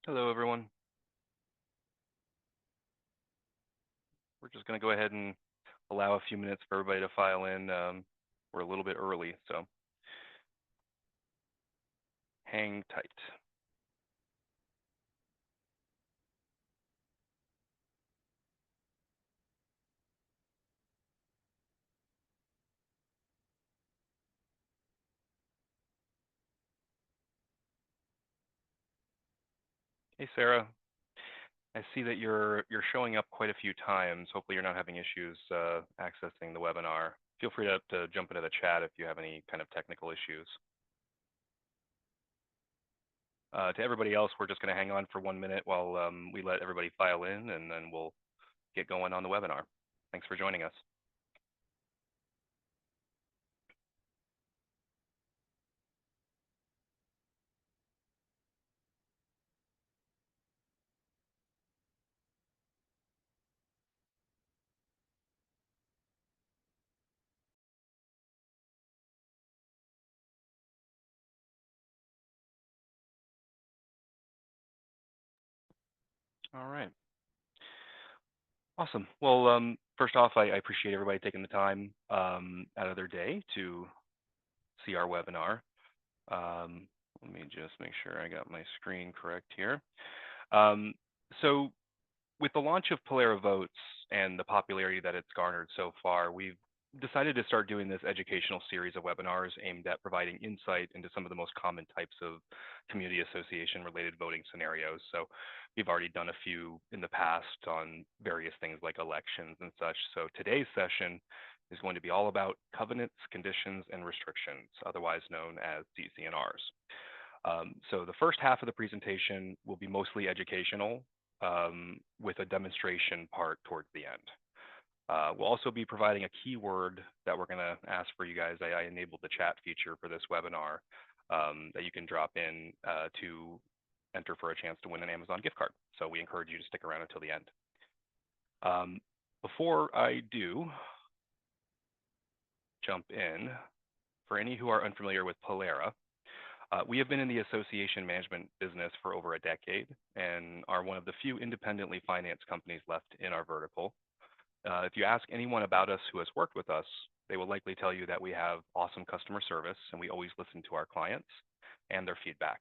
Hello, everyone. We're just going to go ahead and allow a few minutes for everybody to file in. We're a little bit early, so hang tight. Hey, Sarah. I see that you're showing up quite a few times. Hopefully, you're not having issues accessing the webinar. Feel free to jump into the chat if you have any kind of technical issues. To everybody else, we're just going to hang on for 1 minute while we let everybody file in, and then we'll get going on the webinar. Thanks for joining us. All right. Awesome. Well, first off, I appreciate everybody taking the time out of their day to see our webinar. Let me just make sure I got my screen correct here. So with the launch of Polera Votes and the popularity that it's garnered so far, we've decided to start doing this educational series of webinars aimed at providing insight into some of the most common types of community association related voting scenarios. So we've already done a few in the past on various things like elections and such. So today's session is going to be all about covenants, conditions, and restrictions, otherwise known as CC&Rs. So the first half of the presentation will be mostly educational, with a demonstration part towards the end. We'll also be providing a keyword that we're going to ask for you guys. I enabled the chat feature for this webinar that you can drop in to enter for a chance to win an Amazon gift card. So we encourage you to stick around until the end. Before I do jump in, for any who are unfamiliar with Polera, we have been in the association management business for over a decade and are one of the few independently financed companies left in our vertical. If you ask anyone about us who has worked with us, they will likely tell you that we have awesome customer service and we always listen to our clients and their feedback.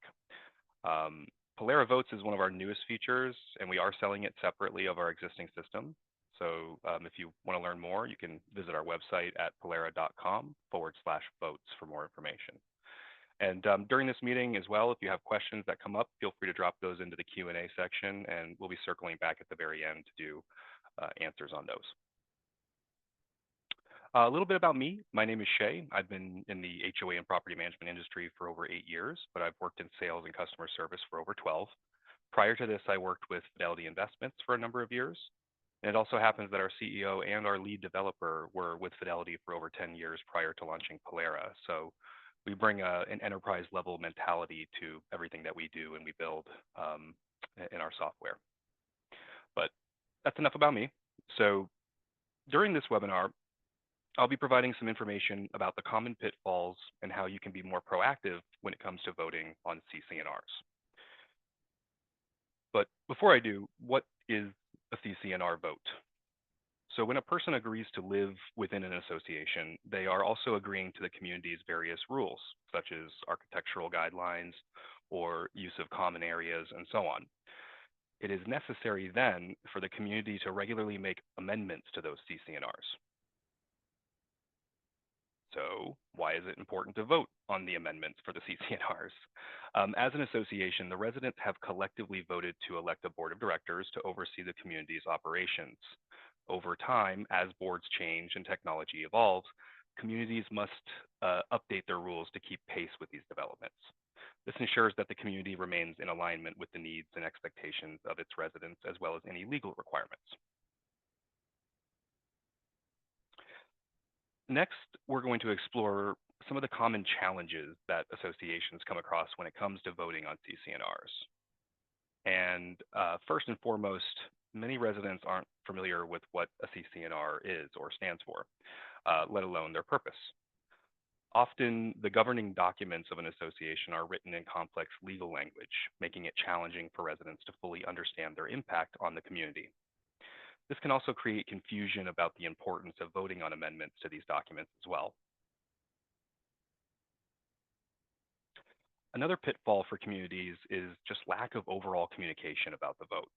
Polera Votes is one of our newest features, and we are selling it separately of our existing system. So if you want to learn more, you can visit our website at polera.com/votes for more information. And during this meeting as well, if you have questions that come up, feel free to drop those into the Q&A section, and we'll be circling back at the very end to do answers on those. A little bit about me. My name is Shay. I've been in the HOA and property management industry for over 8 years, but I've worked in sales and customer service for over 12. Prior to this, I worked with Fidelity Investments for a number of years. And it also happens that our CEO and our lead developer were with Fidelity for over 10 years prior to launching Polera. So we bring an enterprise level mentality to everything that we do and we build in our software. But that's enough about me. So during this webinar, I'll be providing some information about the common pitfalls and how you can be more proactive when it comes to voting on CC&Rs. But before I do, what is a CC&R vote? So when a person agrees to live within an association, they are also agreeing to the community's various rules, such as architectural guidelines or use of common areas and so on. It is necessary then for the community to regularly make amendments to those CC&Rs. So why is it important to vote on the amendments for the CC&Rs? As an association, the residents have collectively voted to elect a board of directors to oversee the community's operations. Over time, as boards change and technology evolves, communities must update their rules to keep pace with these developments. This ensures that the community remains in alignment with the needs and expectations of its residents, as well as any legal requirements. Next, we're going to explore some of the common challenges that associations come across when it comes to voting on CC&Rs. And first and foremost, many residents aren't familiar with what a CC&R is or stands for, let alone their purpose. Often, the governing documents of an association are written in complex legal language, making it challenging for residents to fully understand their impact on the community. This can also create confusion about the importance of voting on amendments to these documents as well. Another pitfall for communities is just lack of overall communication about the vote.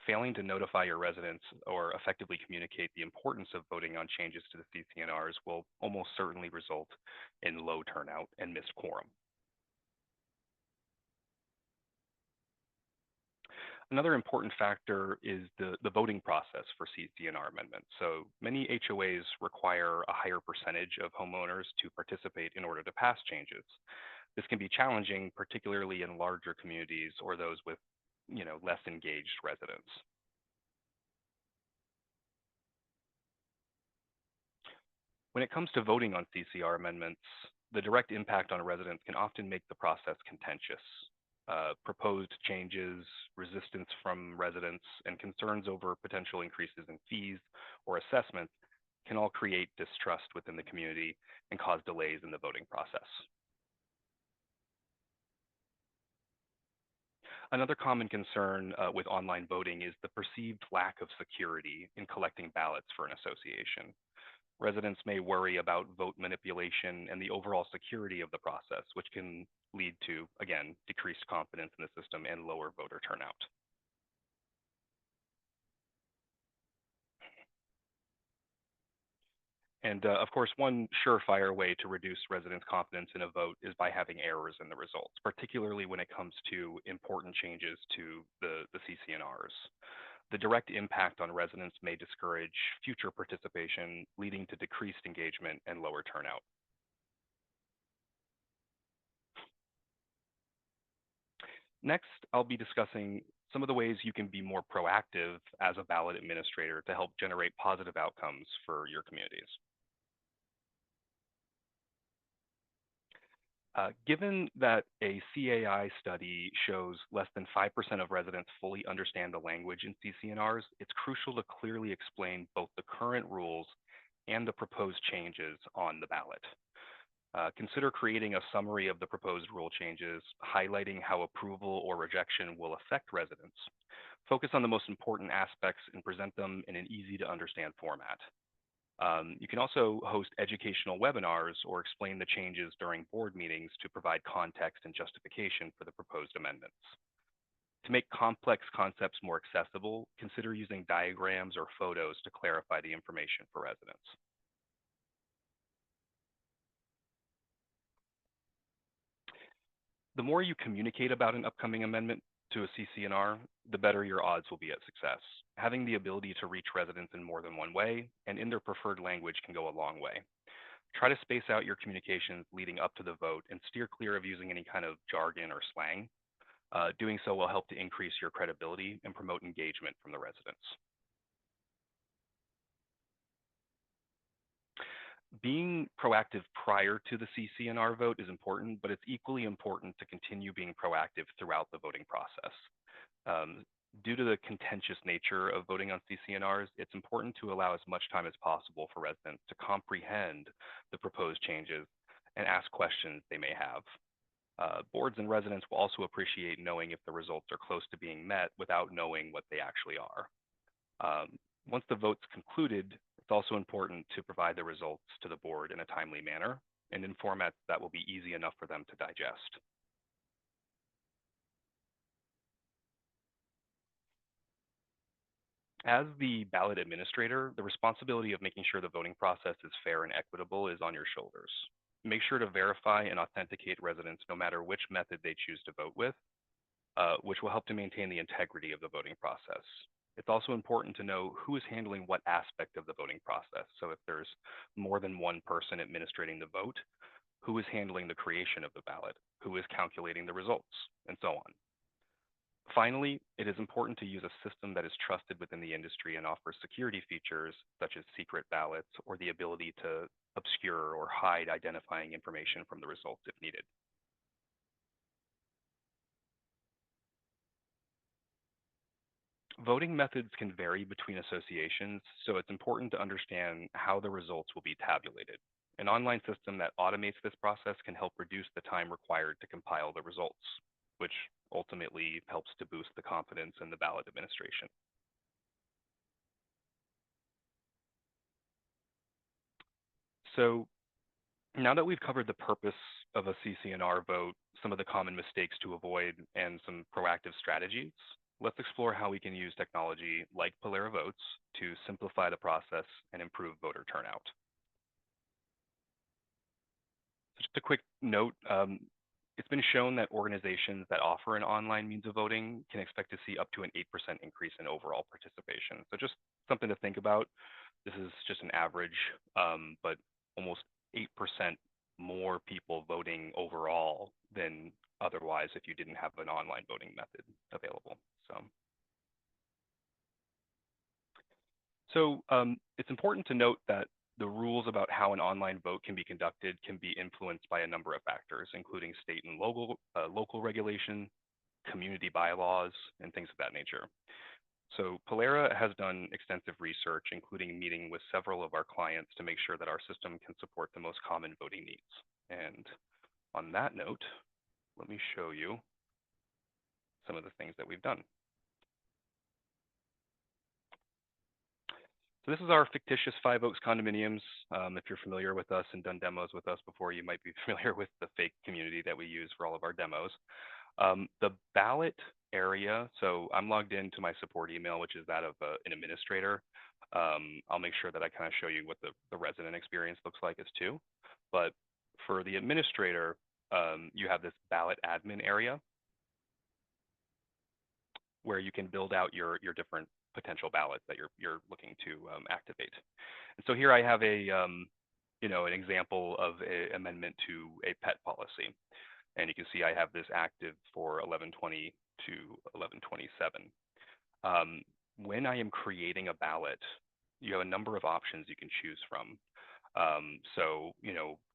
Failing to notify your residents or effectively communicate the importance of voting on changes to the CC&Rs will almost certainly result in low turnout and missed quorum. Another important factor is the voting process for CC&R amendments. So many HOAs require a higher percentage of homeowners to participate in order to pass changes. This can be challenging, particularly in larger communities or those with, less engaged residents. When it comes to voting on CCR amendments, the direct impact on residents can often make the process contentious. Proposed changes, resistance from residents, and concerns over potential increases in fees or assessments can all create distrust within the community and cause delays in the voting process. Another common concern with online voting is the perceived lack of security in collecting ballots for an association. Residents may worry about vote manipulation and the overall security of the process, which can lead to, again, decreased confidence in the system and lower voter turnout. And of course, one surefire way to reduce residents' confidence in a vote is by having errors in the results, particularly when it comes to important changes to the CC&Rs. The direct impact on residents may discourage future participation, leading to decreased engagement and lower turnout. Next, I'll be discussing some of the ways you can be more proactive as a ballot administrator to help generate positive outcomes for your communities. Given that a CAI study shows less than 5% of residents fully understand the language in CC&Rs, it's crucial to clearly explain both the current rules and the proposed changes on the ballot. Consider creating a summary of the proposed rule changes, highlighting how approval or rejection will affect residents. Focus on the most important aspects and present them in an easy to understand format. You can also host educational webinars or explain the changes during board meetings to provide context and justification for the proposed amendments. To make complex concepts more accessible, consider using diagrams or photos to clarify the information for residents. The more you communicate about an upcoming amendment to a CC&R, the better your odds will be at success. Having the ability to reach residents in more than one way and in their preferred language can go a long way. Try to space out your communications leading up to the vote and steer clear of using any kind of jargon or slang. Doing so will help to increase your credibility and promote engagement from the residents. Being proactive prior to the CC&R vote is important, but it's equally important to continue being proactive throughout the voting process. Um, Due to the contentious nature of voting on CC&Rs, it's important to allow as much time as possible for residents to comprehend the proposed changes and ask questions they may have. Boards and residents will also appreciate knowing if the results are close to being met without knowing what they actually are. Once the vote's concluded, it's also important to provide the results to the board in a timely manner and in formats that will be easy enough for them to digest. As the ballot administrator, the responsibility of making sure the voting process is fair and equitable is on your shoulders. Make sure to verify and authenticate residents no matter which method they choose to vote with, which will help to maintain the integrity of the voting process. It's also important to know who is handling what aspect of the voting process. So if there's more than one person administrating the vote, who is handling the creation of the ballot, who is calculating the results, and so on. Finally, it is important to use a system that is trusted within the industry and offers security features such as secret ballots or the ability to obscure or hide identifying information from the results if needed. Voting methods can vary between associations, so it's important to understand how the results will be tabulated. An online system that automates this process can help reduce the time required to compile the results, which ultimately helps to boost the confidence in the ballot administration. So now that we've covered the purpose of a CC&R vote, some of the common mistakes to avoid, and some proactive strategies, let's explore how we can use technology like Polera Votes to simplify the process and improve voter turnout. Just a quick note, it's been shown that organizations that offer an online means of voting can expect to see up to an 8% increase in overall participation. So just something to think about. This is just an average, but almost 8% more people voting overall than otherwise if you didn't have an online voting method available. So it's important to note that the rules about how an online vote can be conducted can be influenced by a number of factors, including state and local regulation, community bylaws, and things of that nature. So Polera has done extensive research, including meeting with several of our clients to make sure that our system can support the most common voting needs. And on that note, let me show you some of the things that we've done. So this is our fictitious 5 Oaks condominiums. If you're familiar with us and done demos with us before, you might be familiar with the fake community that we use for all of our demos. The ballot area, so I'm logged into my support email, which is that of an administrator. I'll make sure that I kind of show you what the resident experience looks like as too. But for the administrator, you have this ballot admin area where you can build out your different potential ballots that you're looking to activate. And so here I have a an example of an amendment to a pet policy. And you can see I have this active for 11/20 to 11/27. When I am creating a ballot, you have a number of options you can choose from. So,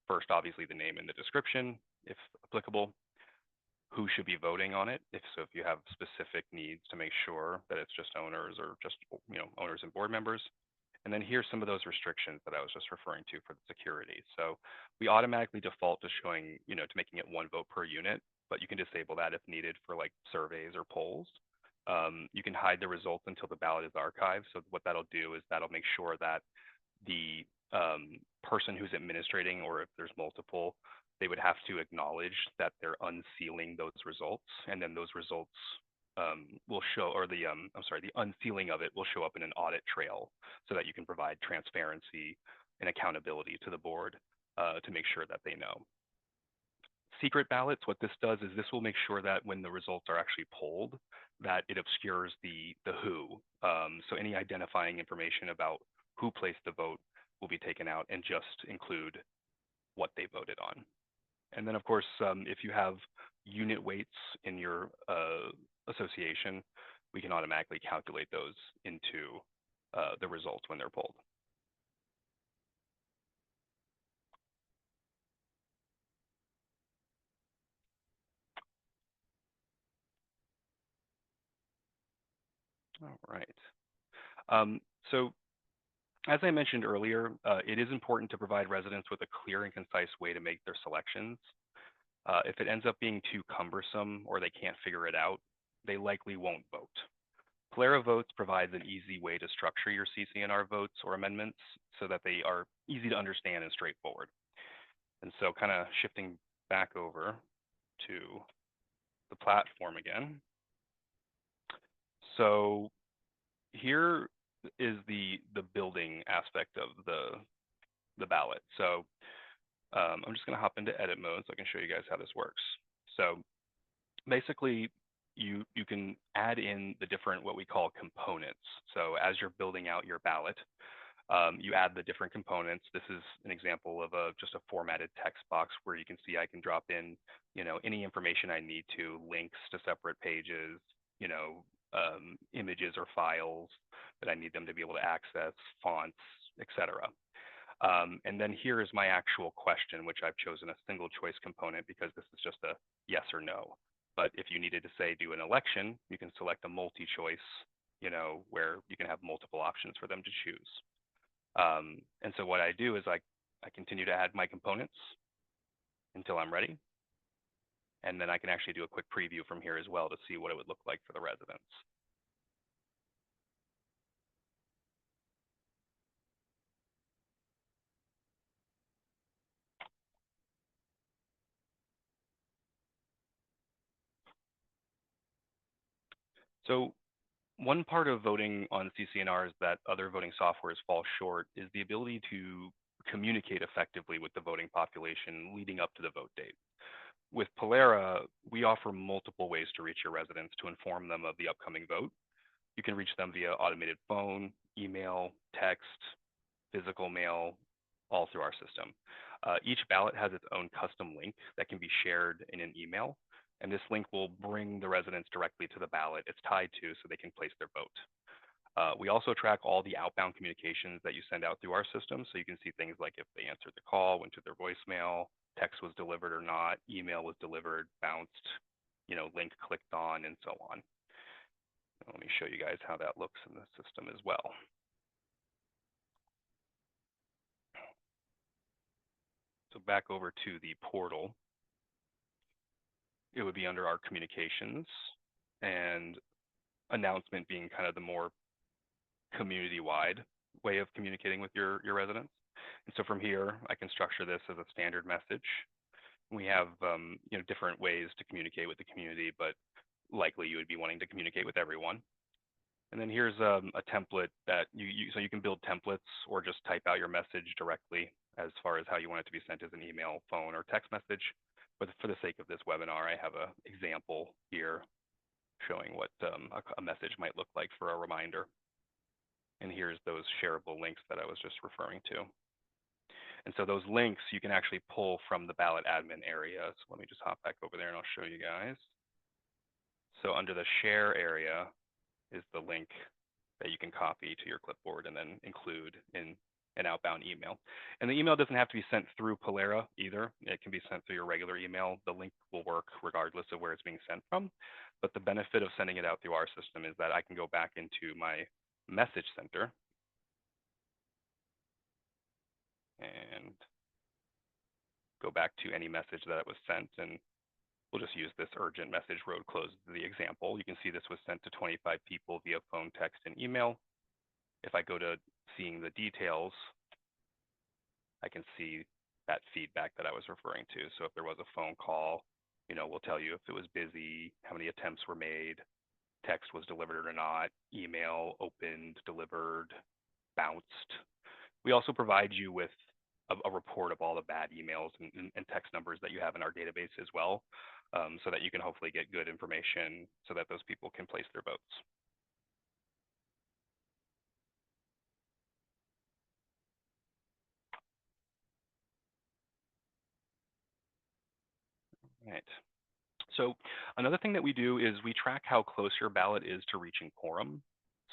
first, obviously, the name and the description, if applicable, who should be voting on it. If you have specific needs to make sure that it's just owners or just, owners and board members. And then here's some of those restrictions that I was just referring to for the security. So we automatically default to showing, to making it 1 vote per unit, but you can disable that if needed for like surveys or polls. You can hide the results until the ballot is archived. So what that'll do is that'll make sure that the person who's administrating, or if there's multiple, they would have to acknowledge that they're unsealing those results, and then those results will show, or the unsealing of it will show up in an audit trail, so that you can provide transparency and accountability to the board to make sure that they know. Secret ballots, what this does is this will make sure that when the results are actually polled, that it obscures the who. So any identifying information about who placed the vote will be taken out and just include what they voted on. And then, of course, if you have unit weights in your association, we can automatically calculate those into the results when they're pulled. All right. So as I mentioned earlier, it is important to provide residents with a clear and concise way to make their selections. If it ends up being too cumbersome or they can't figure it out, they likely won't vote. Polera Votes provides an easy way to structure your CC&R votes or amendments so that they are easy to understand and straightforward. And so kind of shifting back over to the platform again. So here is the building aspect of the ballot. So I'm just going to hop into edit mode so I can show you guys how this works. So basically, you can add in the different what we call components. So as you're building out your ballot, you add the different components. This is an example of just a formatted text box where you can see I can drop in, any information I need to, links to separate pages, images or files that I need them to be able to access, fonts, etc. And then here is my actual question, which I've chosen a single choice component because this is just a yes or no. But if you needed to say do an election, you can select a multi-choice, where you can have multiple options for them to choose. And so what I do is I I continue to add my components until I'm ready. And then I can actually do a quick preview from here as well to see what it would look like for the residents. So one part of voting on CC&Rs that other voting softwares fall short is the ability to communicate effectively with the voting population leading up to the vote date. With Polera, we offer multiple ways to reach your residents to inform them of the upcoming vote. You can reach them via automated phone, email, text, physical mail, all through our system. Each ballot has its own custom link that can be shared in an email, and this link will bring the residents directly to the ballot it's tied to so they can place their vote. We also track all the outbound communications that you send out through our system, so you can see things like if they answered the call, went to their voicemail, text was delivered or not, email was delivered, bounced, link clicked on, and so on. Let me show you guys how that looks in the system as well. So back over to the portal, it would be under our communications, and announcement being kind of the more community-wide way of communicating with your residents. And so from here, I can structure this as a standard message. We have different ways to communicate with the community, but likely you would be wanting to communicate with everyone. And then here's a template that so you can build templates or just type out your message directly as far as how you want it to be sent as an email, phone, or text message. But for the sake of this webinar, I have an example here showing what a message might look like for a reminder. And here's those shareable links that I was just referring to. And so those links you can actually pull from the ballot admin area. So let me just hop back over there and I'll show you guys. So under the share area is the link that you can copy to your clipboard and then include in an outbound email. And the email doesn't have to be sent through Polera either. It can be sent through your regular email. The link will work regardless of where it's being sent from. But the benefit of sending it out through our system is that I can go back into my message center and go back to any message that it was sent. And we'll just use this urgent message road closed as the example. You can see this was sent to 25 people via phone, text, and email. If I go to seeing the details, I can see that feedback that I was referring to. So if there was a phone call, we'll tell you if it was busy, how many attempts were made, text was delivered or not, email opened, delivered, bounced. We also provide you with a report of all the bad emails and text numbers that you have in our database as well, so that you can hopefully get good information so that those people can place their votes. Right. So another thing that we do is we track how close your ballot is to reaching quorum.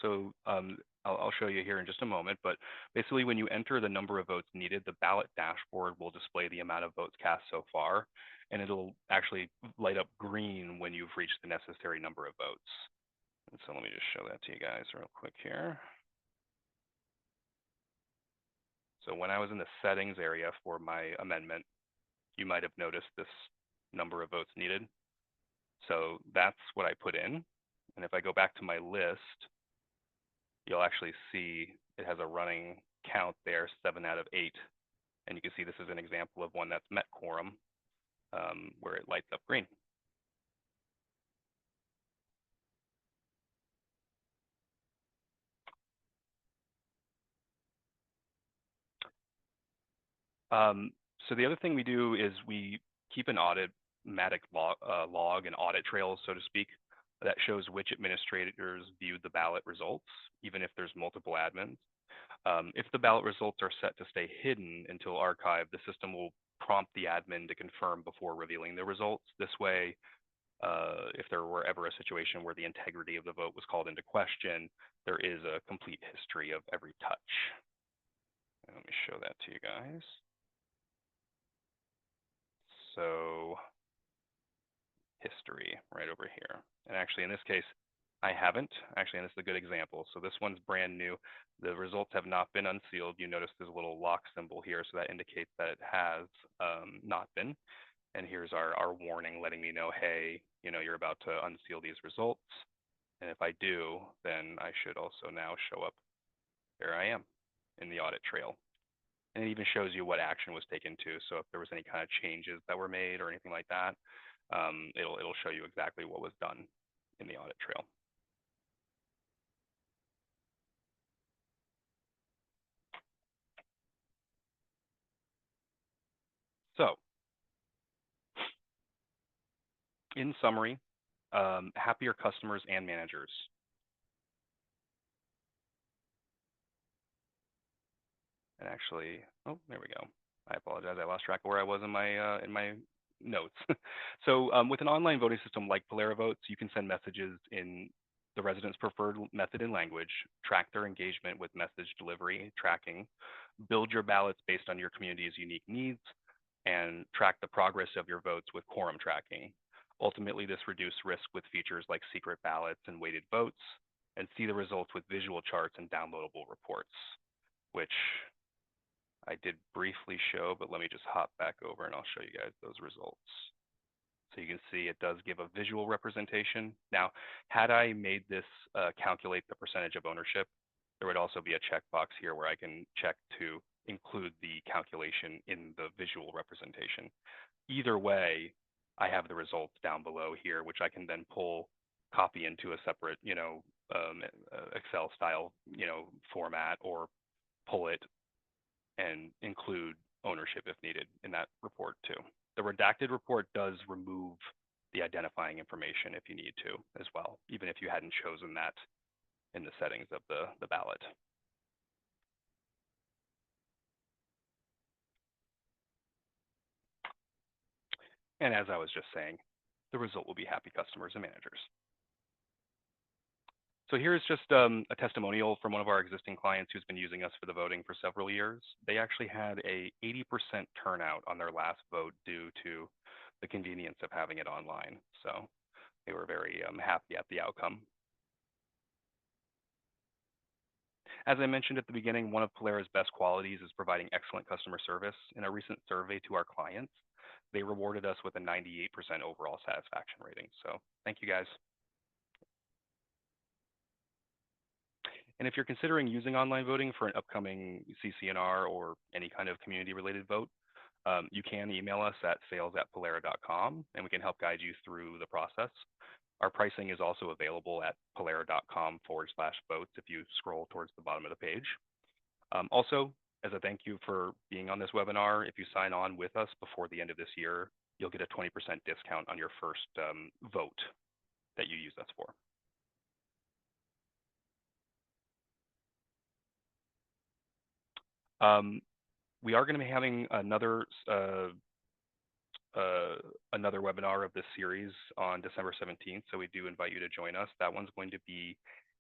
So I'll show you here in just a moment, but basically when you enter the number of votes needed, the ballot dashboard will display the amount of votes cast so far, and it'll actually light up green when you've reached the necessary number of votes. And so let me just show that to you guys real quick here. So when I was in the settings area for my amendment, you might have noticed this number of votes needed. So that's what I put in. And if I go back to my list, you'll actually see it has a running count there, 7 out of 8. And you can see this is an example of one that's met quorum, where it lights up green. So the other thing we do is we keep an automatic log and audit trails, so to speak, that shows which administrators viewed the ballot results, even if there's multiple admins. If the ballot results are set to stay hidden until archived, the system will prompt the admin to confirm before revealing the results. This way, if there were ever a situation where the integrity of the vote was called into question, there is a complete history of every touch. Let me show that to you guys. So history right over here. And actually in this case, I haven't, actually, and this is a good example. So this one's brand new. The results have not been unsealed. You notice there's a little lock symbol here, so that indicates that it has not been. And here's our warning letting me know, hey, you're about to unseal these results. And if I do, then I should also now show up. There I am in the audit trail. And it even shows you what action was taken too. So if there was any kind of changes that were made or anything like that, it'll show you exactly what was done in the audit trail. So in summary, happier customers and managers. And actually, oh, there we go. I apologize. I lost track of where I was in my notes. So with an online voting system like Polera Votes, you can send messages in the residents' preferred method and language, track their engagement with message delivery tracking, build your ballots based on your community's unique needs, and track the progress of your votes with quorum tracking. Ultimately, this reduces risk with features like secret ballots and weighted votes, and see the results with visual charts and downloadable reports, which I did briefly show, but let me just hop back over and I'll show you guys those results. So you can see it does give a visual representation. Now, had I made this calculate the percentage of ownership, there would also be a checkbox here where I can check to include the calculation in the visual representation. Either way, I have the results down below here, which I can then copy into a separate, Excel style, format, or pull it and include ownership if needed in that report too. The redacted report does remove the identifying information if you need to as well, even if you hadn't chosen that in the settings of the ballot. And as I was just saying, the result will be happy customers and managers. So here's just a testimonial from one of our existing clients who's been using us for the voting for several years. They actually had a 80% turnout on their last vote due to the convenience of having it online. So they were very happy at the outcome. As I mentioned at the beginning, one of Polera's best qualities is providing excellent customer service. In a recent survey to our clients, they rewarded us with a 98% overall satisfaction rating. So thank you guys. And if you're considering using online voting for an upcoming CC&R or any kind of community-related vote, you can email us at sales@polera.com, and we can help guide you through the process. Our pricing is also available at polera.com/votes if you scroll towards the bottom of the page. Also, as a thank you for being on this webinar, if you sign on with us before the end of this year, you'll get a 20% discount on your first vote that you use us for. We are going to be having another webinar of this series on December 17th, so we do invite you to join us. That one's going to be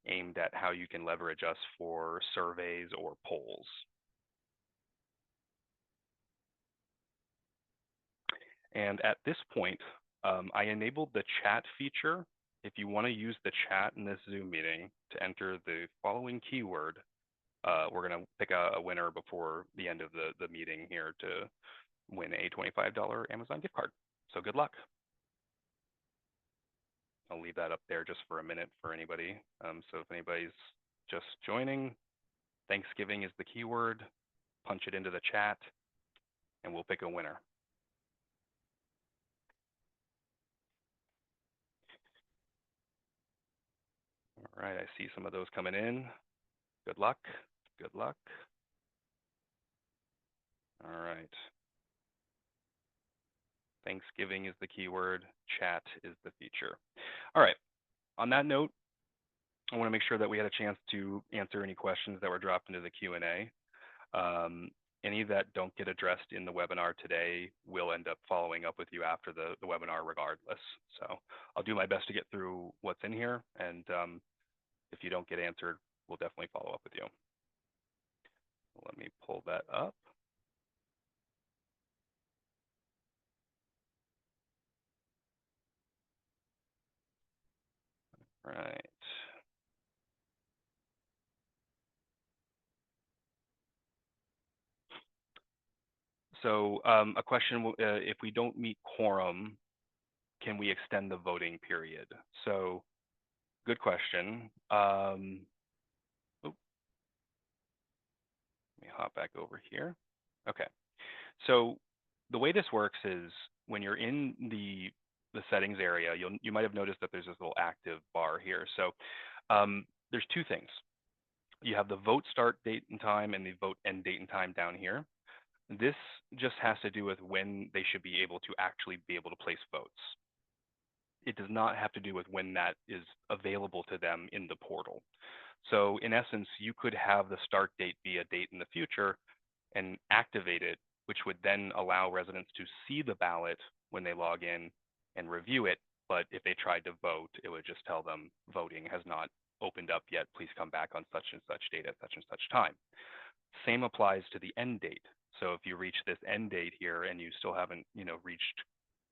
aimed at how you can leverage us for surveys or polls. And at this point, I enabled the chat feature. If you want to use the chat in this Zoom meeting to enter the following keyword, we're going to pick a winner before the end of the meeting here to win a $25 Amazon gift card. So good luck. I'll leave that up there just for a minute for anybody. So if anybody's just joining, Thanksgiving is the keyword. Punch it into the chat, and we'll pick a winner. All right, I see some of those coming in. Good luck. Good luck. All right. Thanksgiving is the keyword. Chat is the feature. All right. On that note, I want to make sure that we had a chance to answer any questions that were dropped into the Q&A. Any that don't get addressed in the webinar today will end up following up with you after the webinar regardless. So I'll do my best to get through what's in here, and if you don't get answered, we'll definitely follow up with you. Let me pull that up. All right. So a question, if we don't meet quorum, can we extend the voting period? So good question. Let me hop back over here. Okay. So the way this works is when you're in the settings area, you might have noticed that there's this little active bar here. So there's two things. You have the vote start date and time and the vote end date and time down here. This just has to do with when they should be able to actually be able to place votes. It does not have to do with when that is available to them in the portal. So in essence, you could have the start date be a date in the future and activate it, which would then allow residents to see the ballot when they log in and review it. But if they tried to vote, it would just tell them voting has not opened up yet. Please come back on such and such date at such and such time. Same applies to the end date. So if you reach this end date here and you still haven't, reached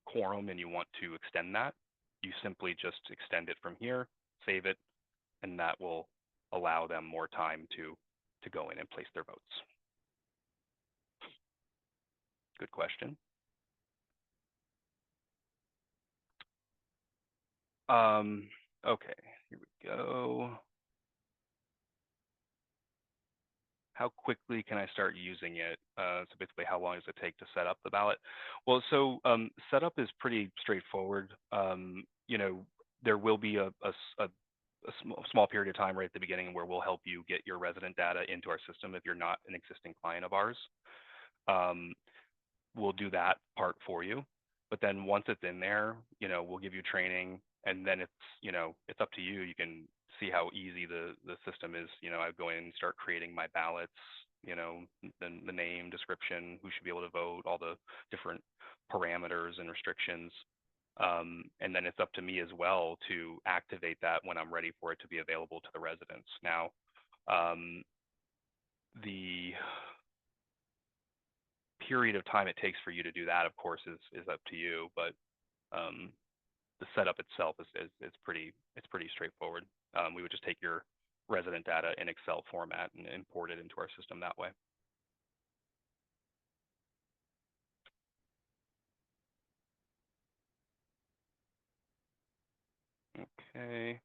quorum and you want to extend that, you simply just extend it from here, save it, and that will allow them more time to go in and place their votes. Good question. Okay, here we go. How quickly can I start using it? So basically, how long does it take to set up the ballot? Well, so setup is pretty straightforward. There will be a small period of time right at the beginning where we'll help you get your resident data into our system if you're not an existing client of ours. We'll do that part for you. But then once it's in there, we'll give you training, and then it's up to you. You can see how easy the system is. I go in and start creating my ballots, the name, description, who should be able to vote, all the different parameters and restrictions. And then it's up to me as well to activate that when I'm ready for it to be available to the residents. Now, the period of time it takes for you to do that, of course, is up to you. But the setup itself is pretty straightforward. We would just take your resident data in Excel format and import it into our system that way. Okay.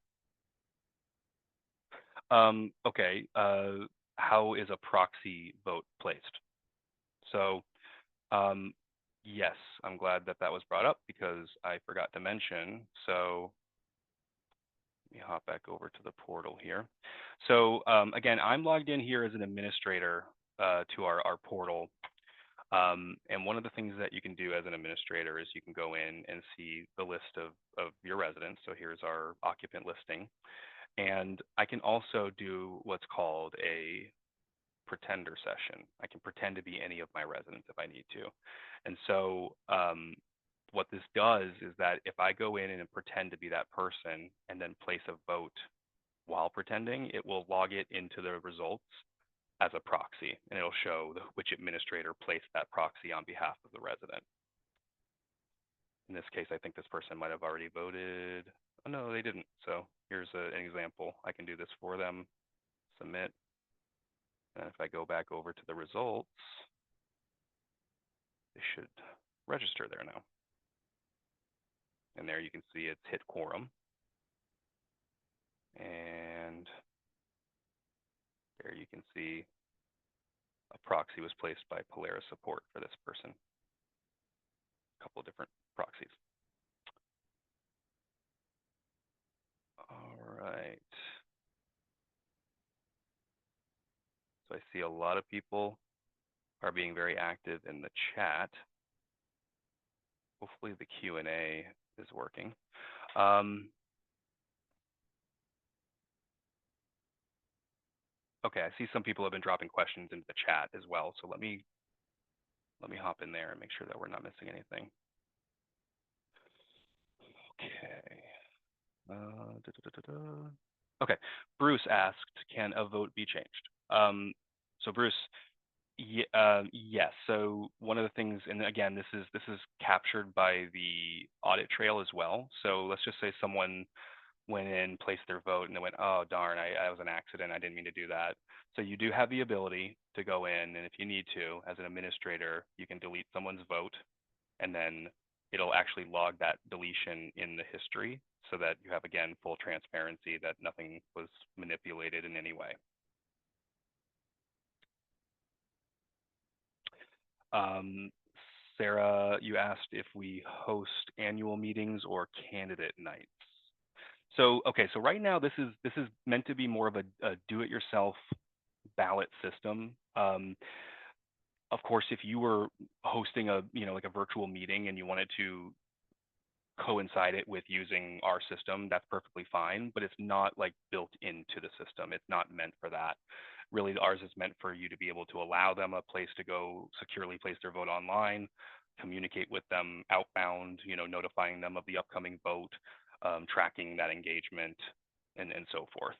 Okay. How is a proxy vote placed? So yes, I'm glad that was brought up because I forgot to mention. So let me hop back over to the portal here. So again, I'm logged in here as an administrator to our portal. And one of the things that you can do as an administrator is you can go in and see the list of your residents. So here's our occupant listing. And I can also do what's called a pretender session. I can pretend to be any of my residents if I need to. And so what this does is that if I go in and pretend to be that person and then place a vote while pretending, it will log it into the results as a proxy, and it'll show which administrator placed that proxy on behalf of the resident. In this case, I think this person might have already voted. Oh, no, they didn't. So here's an example. I can do this for them, submit. And if I go back over to the results, they should register there now. And there you can see it's hit quorum. And there you can see a proxy was placed by Polaris support for this person. A couple of different proxies. All right. So I see a lot of people are being very active in the chat. Hopefully the Q&A is working. Okay, I see some people have been dropping questions into the chat as well. So let me hop in there and make sure that we're not missing anything. Okay. Okay, Bruce asked, can a vote be changed? So Bruce, yes. So one of the things, and again, this is captured by the audit trail as well. So let's just say someone went in, placed their vote, and they went, oh, darn, I was an accident. I didn't mean to do that. So you do have the ability to go in, and if you need to, as an administrator, you can delete someone's vote, and then it'll actually log that deletion in the history so that you have, again, full transparency that nothing was manipulated in any way. Sarah, you asked if we host annual meetings or candidate nights. So, okay, so right now this is meant to be more of a do-it-yourself ballot system. Of course, if you were hosting a like a virtual meeting and you wanted to coincide it with using our system, that's perfectly fine, but it's not like built into the system. It's not meant for that. Really, ours is meant for you to be able to allow them a place to go securely place their vote online, communicate with them outbound, notifying them of the upcoming vote, tracking that engagement, and so forth.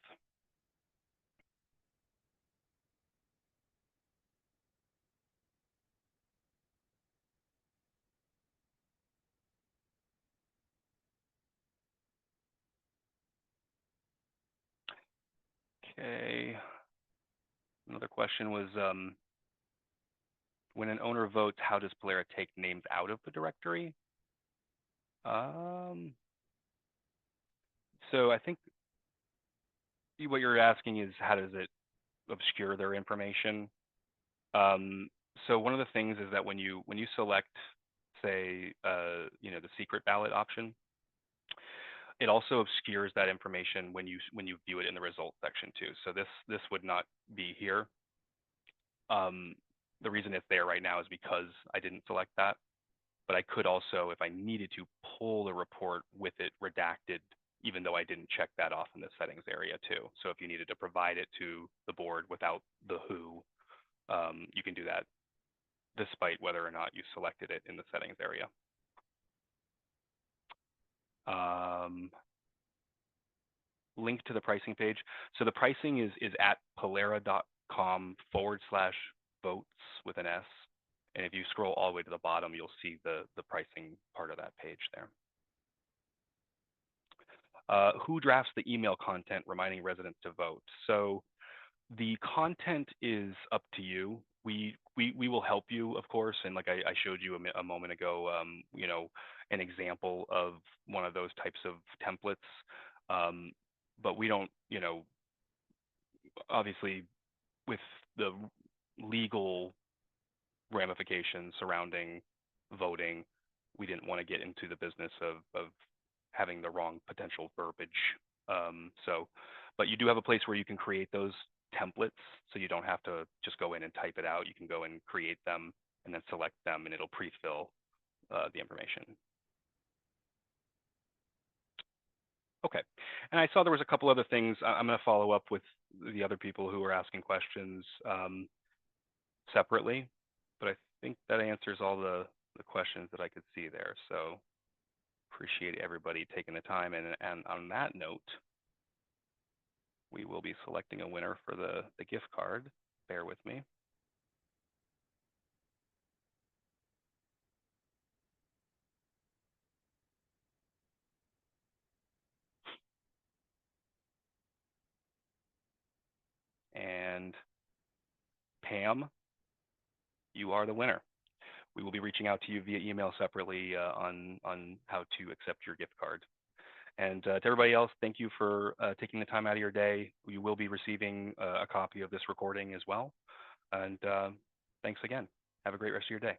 Okay. Another question was, when an owner votes, how does Polera take names out of the directory? So I think what you're asking is, how does it obscure their information? So one of the things is that when you select, say, the secret ballot option, it also obscures that information when you view it in the results section too. So this would not be here. The reason it's there right now is because I didn't select that, but I could also, if I needed to, pull the report with it redacted, even though I didn't check that off in the settings area too. So if you needed to provide it to the board without the who, you can do that despite whether or not you selected it in the settings area. Link to the pricing page. So the pricing is at polera.com/votes with an S. And if you scroll all the way to the bottom, you'll see the pricing part of that page there. Who drafts the email content reminding residents to vote? So the content is up to you. We will help you, of course, and like I showed you a moment ago, an example of one of those types of templates. But we don't, obviously, with the legal ramifications surrounding voting, we didn't want to get into the business of having the wrong potential verbiage. But you do have a place where you can create those templates, so you don't have to just go in and type it out. You can go and create them and then select them, and it'll pre-fill the information. Okay, and I saw there was a couple other things. I'm going to follow up with the other people who were asking questions separately, but I think that answers all the questions that I could see there. So appreciate everybody taking the time. And on that note, we will be selecting a winner for the gift card. Bear with me. And Pam, you are the winner. We will be reaching out to you via email separately on how to accept your gift card. And to everybody else, thank you for taking the time out of your day. You will be receiving a copy of this recording as well. And thanks again. Have a great rest of your day.